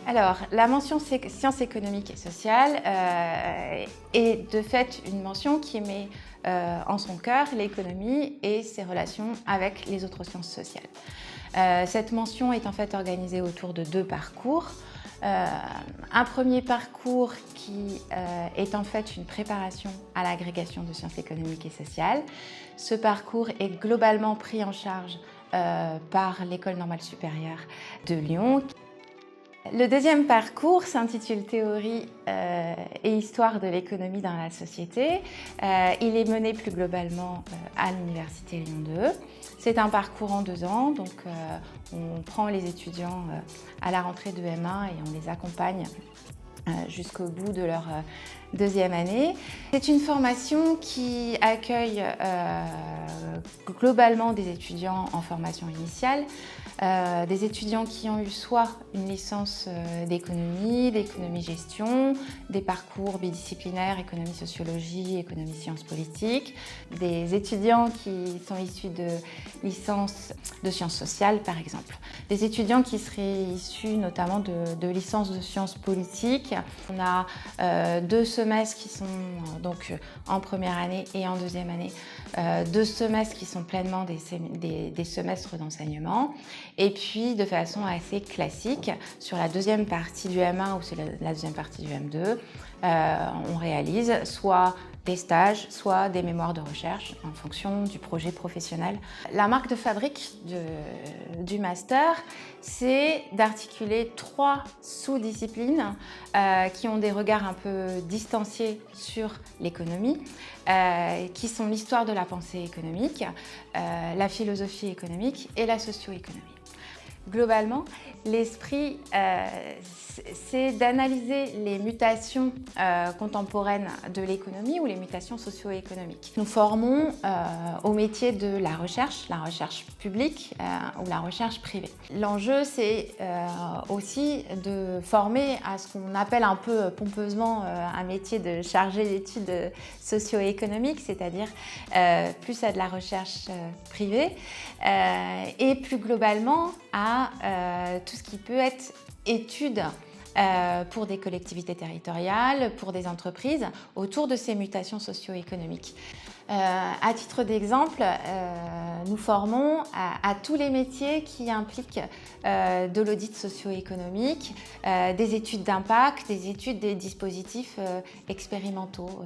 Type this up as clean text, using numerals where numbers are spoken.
Alors, la mention sciences économiques et sociales est de fait une mention qui met en son cœur l'économie et ses relations avec les autres sciences sociales. Cette mention est en fait organisée autour de deux parcours. Un premier parcours qui est en fait une préparation à l'agrégation de sciences économiques et sociales. Ce parcours est globalement pris en charge par l'École normale supérieure de Lyon. Le deuxième parcours s'intitule Théorie et histoire de l'économie dans la société. Il est mené plus globalement à l'Université Lyon 2. C'est un parcours en 2 ans, donc on prend les étudiants à la rentrée de M1 et on les accompagne jusqu'au bout de leur deuxième année. C'est une formation qui accueille globalement des étudiants en formation initiale, des étudiants qui ont eu soit une licence d'économie-gestion, des parcours bidisciplinaires, économie-sociologie, économie-sciences politiques, des étudiants qui sont issus de licences de sciences sociales par exemple, des étudiants qui seraient issus notamment de licences de sciences politiques. On a 2 semestres qui sont donc en première année et en deuxième année, 2 semestres qui sont pleinement des semestres d'enseignement. Et puis de façon assez classique, sur la deuxième partie du M1 ou sur la deuxième partie du M2, on réalise soit des stages, soit des mémoires de recherche en fonction du projet professionnel. La marque de fabrique du master, c'est d'articuler 3 sous-disciplines qui ont des regards un peu distanciés sur l'économie, qui sont l'histoire de la pensée économique, la philosophie économique et la socio-économie. Globalement, l'esprit, c'est d'analyser les mutations contemporaines de l'économie ou les mutations socio-économiques. Nous formons au métier de la recherche publique ou la recherche privée. L'enjeu, c'est aussi de former à ce qu'on appelle un peu pompeusement un métier de chargé d'études socio-économiques, c'est-à-dire plus à de la recherche privée et plus globalement à tout ce qui peut être études pour des collectivités territoriales, pour des entreprises, autour de ces mutations socio-économiques. À titre d'exemple, nous formons à tous les métiers qui impliquent de l'audit socio-économique, des études d'impact, des études des dispositifs expérimentaux.